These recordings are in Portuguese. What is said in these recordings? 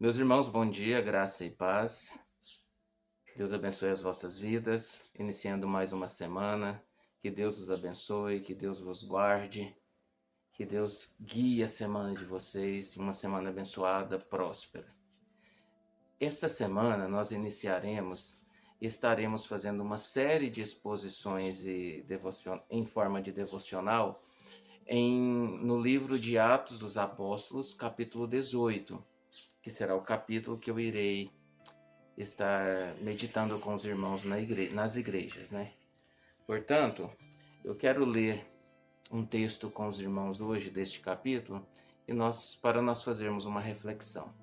Meus irmãos, bom dia, graça e paz. Deus abençoe as vossas vidas, iniciando mais uma semana. Que Deus os abençoe, que Deus vos guarde, que Deus guie a semana de vocês, uma semana abençoada, próspera. Esta semana nós iniciaremos e estaremos fazendo uma série de exposições em forma de devocional no livro de Atos dos Apóstolos, capítulo 18, que será o capítulo que eu irei estar meditando com os irmãos nas igrejas, né? Portanto, eu quero ler um texto com os irmãos hoje deste capítulo para nós fazermos uma reflexão.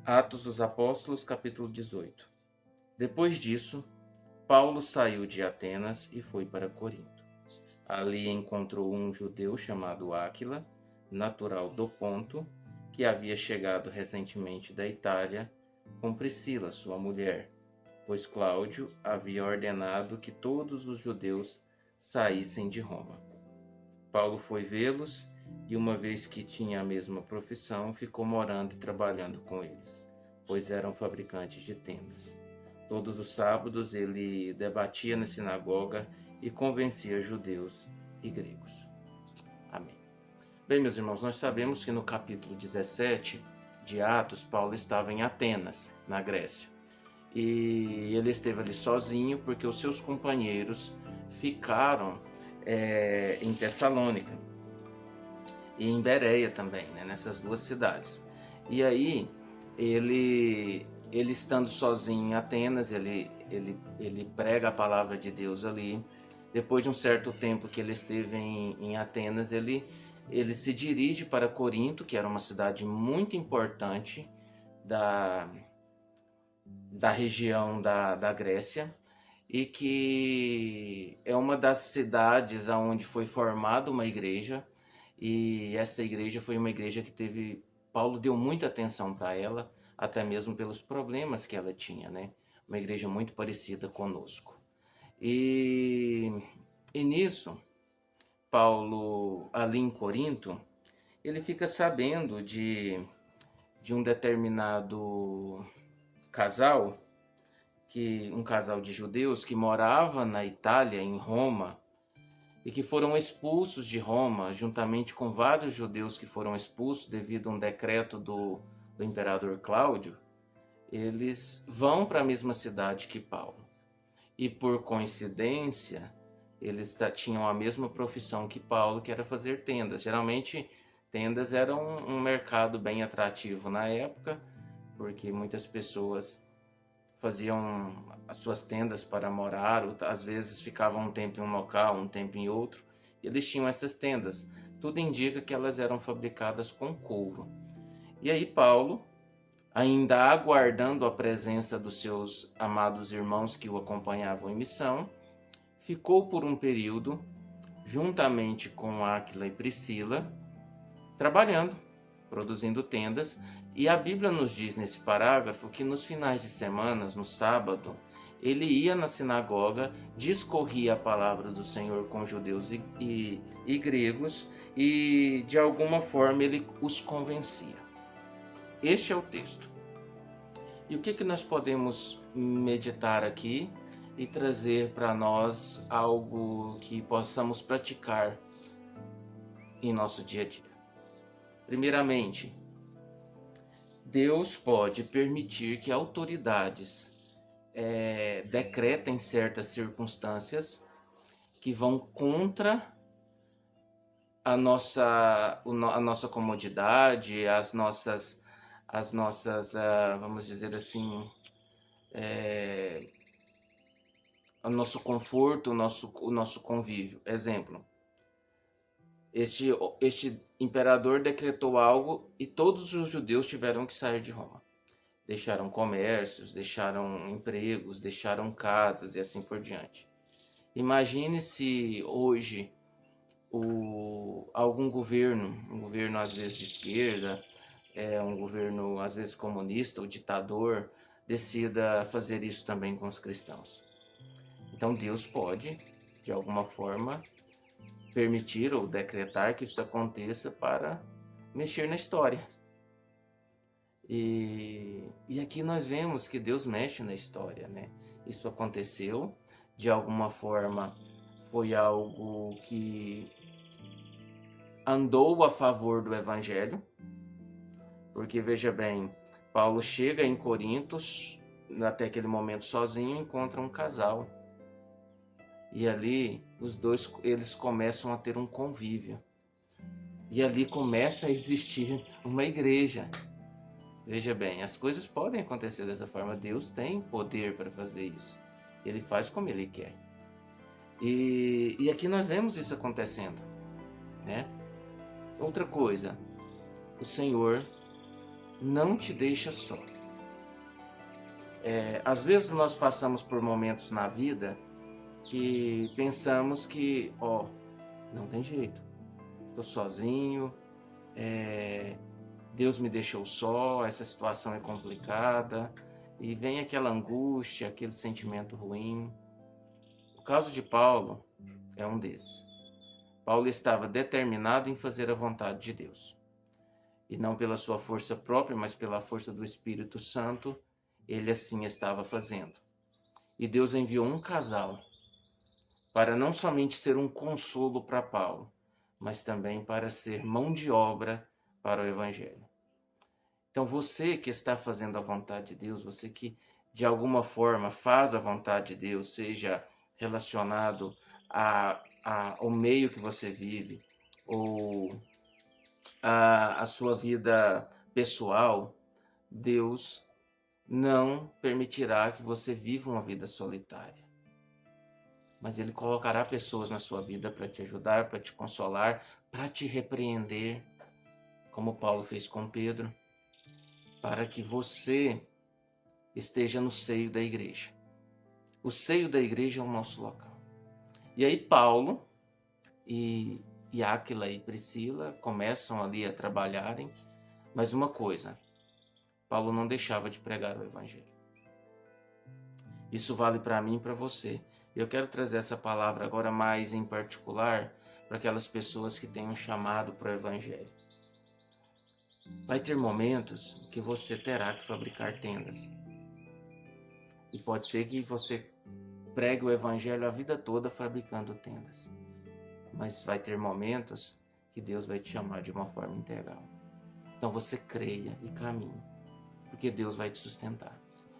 Atos dos Apóstolos, capítulo 18. Depois disso, Paulo saiu de Atenas e foi para Corinto. Ali encontrou um judeu chamado Áquila, natural do Ponto, que havia chegado recentemente da Itália com Priscila, sua mulher, pois Cláudio havia ordenado que todos os judeus saíssem de Roma. Paulo foi vê-los e, uma vez que tinha a mesma profissão, ficou morando e trabalhando com eles, pois eram fabricantes de tendas. Todos os sábados ele debatia na sinagoga e convencia judeus e gregos. Amém. Bem, meus irmãos, nós sabemos que no capítulo 17 de Atos, Paulo estava em Atenas, na Grécia. E ele esteve ali sozinho porque os seus companheiros ficaram em Tessalônica e em Bereia também, né, nessas duas cidades. E aí, ele estando sozinho em Atenas, ele prega a palavra de Deus ali. Depois de um certo tempo que ele esteve em Atenas, ele se dirige para Corinto, que era uma cidade muito importante da região da Grécia, e que é uma das cidades onde foi formada uma igreja, e esta igreja foi uma igreja que Paulo deu muita atenção para ela, até mesmo pelos problemas que ela tinha, né? Uma igreja muito parecida conosco. E, e nisso, Paulo, ali em Corinto, ele fica sabendo de um determinado casal, um casal de judeus que morava na Itália, em Roma, e que foram expulsos de Roma, juntamente com vários judeus que foram expulsos devido a um decreto do imperador Cláudio. Eles vão para a mesma cidade que Paulo. E por coincidência, eles tinham a mesma profissão que Paulo, que era fazer tendas. Geralmente, tendas eram um mercado bem atrativo na época, porque muitas pessoas faziam as suas tendas para morar, ou às vezes ficavam um tempo em um local, um tempo em outro. E eles tinham essas tendas. Tudo indica que elas eram fabricadas com couro. E aí Paulo, ainda aguardando a presença dos seus amados irmãos que o acompanhavam em missão, ficou por um período, juntamente com Áquila e Priscila, trabalhando, produzindo tendas. E a Bíblia nos diz nesse parágrafo que nos finais de semana, no sábado, ele ia na sinagoga, discorria a palavra do Senhor com judeus e gregos, e de alguma forma ele os convencia. Este é o texto. E o que nós podemos meditar aqui e trazer para nós algo que possamos praticar em nosso dia a dia? Primeiramente, Deus pode permitir que autoridades decretem certas circunstâncias que vão contra a nossa comodidade, vamos dizer assim, o nosso conforto, o nosso convívio. Exemplo, este imperador decretou algo e todos os judeus tiveram que sair de Roma. Deixaram comércios, deixaram empregos, deixaram casas e assim por diante. Imagine se hoje algum governo, um governo às vezes de esquerda, um governo às vezes comunista ou ditador, decida fazer isso também com os cristãos. Então Deus pode, de alguma forma, permitir ou decretar que isso aconteça para mexer na história. E aqui nós vemos que Deus mexe na história, né? Isso aconteceu, de alguma forma foi algo que andou a favor do Evangelho, porque veja bem, Paulo chega em Corinto, até aquele momento sozinho, encontra um casal. E ali os dois eles começam a ter um convívio. E ali começa a existir uma igreja. Veja bem, as coisas podem acontecer dessa forma. Deus tem poder para fazer isso. Ele faz como Ele quer. E aqui nós vemos isso acontecendo, né? Outra coisa, o Senhor não te deixa só. Às vezes nós passamos por momentos na vida que pensamos que, não tem jeito, estou sozinho, Deus me deixou só, essa situação é complicada, e vem aquela angústia, aquele sentimento ruim. O caso de Paulo é um desses. Paulo estava determinado em fazer a vontade de Deus. E não pela sua força própria, mas pela força do Espírito Santo, ele assim estava fazendo. E Deus enviou um casal para não somente ser um consolo para Paulo, mas também para ser mão de obra para o Evangelho. Então você que está fazendo a vontade de Deus, você que de alguma forma faz a vontade de Deus, seja relacionado ao meio que você vive, ou a sua vida pessoal, Deus não permitirá que você viva uma vida solitária. Mas Ele colocará pessoas na sua vida para te ajudar, para te consolar, para te repreender, como Paulo fez com Pedro, para que você esteja no seio da igreja. O seio da igreja é o nosso local. E aí Paulo e Áquila e Priscila começam ali a trabalharem, mas uma coisa, Paulo não deixava de pregar o evangelho. Isso vale para mim e para você. Eu quero trazer essa palavra agora mais em particular para aquelas pessoas que têm um chamado para o evangelho. Vai ter momentos que você terá que fabricar tendas. E pode ser que você pregue o evangelho a vida toda fabricando tendas. Mas vai ter momentos que Deus vai te chamar de uma forma integral. Então você creia e caminhe, porque Deus vai te sustentar.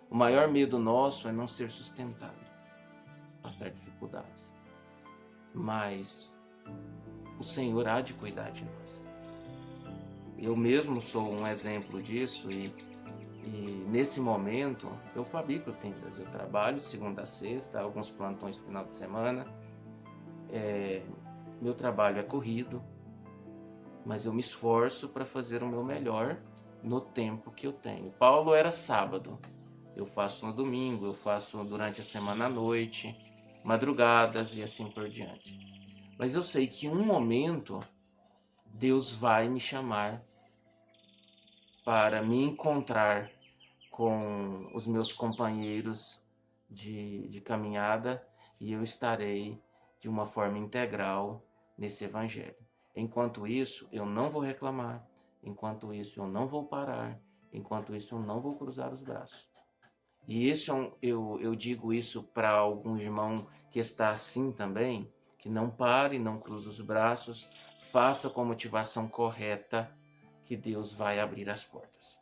O maior medo nosso é não ser sustentado, passar dificuldades. Mas o Senhor há de cuidar de nós. Eu mesmo sou um exemplo disso e nesse momento eu fabrico tendas. Eu trabalho de segunda a sexta, alguns plantões no final de semana. Meu trabalho é corrido, mas eu me esforço para fazer o meu melhor no tempo que eu tenho. Paulo era sábado, eu faço no domingo, eu faço durante a semana à noite, madrugadas e assim por diante. Mas eu sei que em um momento Deus vai me chamar para me encontrar com os meus companheiros de caminhada e eu estarei de uma forma integral nesse evangelho. Enquanto isso, eu não vou reclamar. Enquanto isso, eu não vou parar. Enquanto isso, eu não vou cruzar os braços. E isso eu digo isso para algum irmão que está assim também, que não pare, não cruze os braços, faça com a motivação correta, que Deus vai abrir as portas.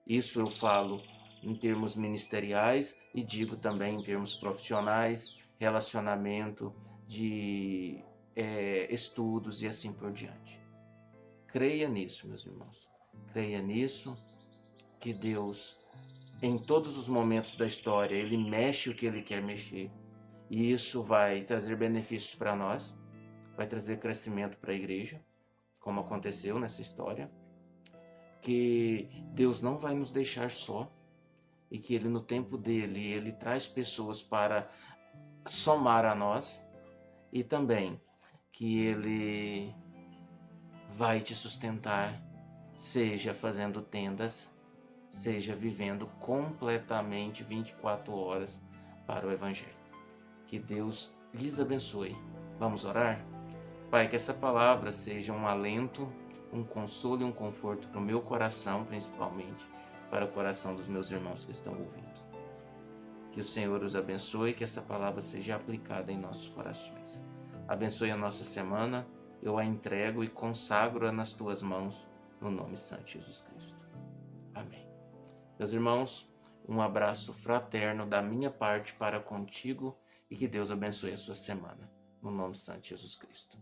Isso eu falo em termos ministeriais e digo também em termos profissionais, relacionamento, de estudos e assim por diante. Creia nisso, meus irmãos. Creia nisso, que Deus, em todos os momentos da história, Ele mexe o que Ele quer mexer. E isso vai trazer benefícios para nós, vai trazer crescimento para a igreja, como aconteceu nessa história. Que Deus não vai nos deixar só e que Ele, no tempo dele, Ele traz pessoas para somar a nós e também que Ele vai te sustentar, seja fazendo tendas, seja vivendo completamente 24 horas para o Evangelho. Que Deus lhes abençoe. Vamos orar? Pai, que essa palavra seja um alento, um consolo e um conforto para o meu coração, principalmente, para o coração dos meus irmãos que estão ouvindo. Que o Senhor os abençoe e que essa palavra seja aplicada em nossos corações. Abençoe a nossa semana, eu a entrego e consagro-a nas tuas mãos, no nome santo de Jesus Cristo. Amém. Meus irmãos, um abraço fraterno da minha parte para contigo e que Deus abençoe a sua semana, no nome santo de Jesus Cristo.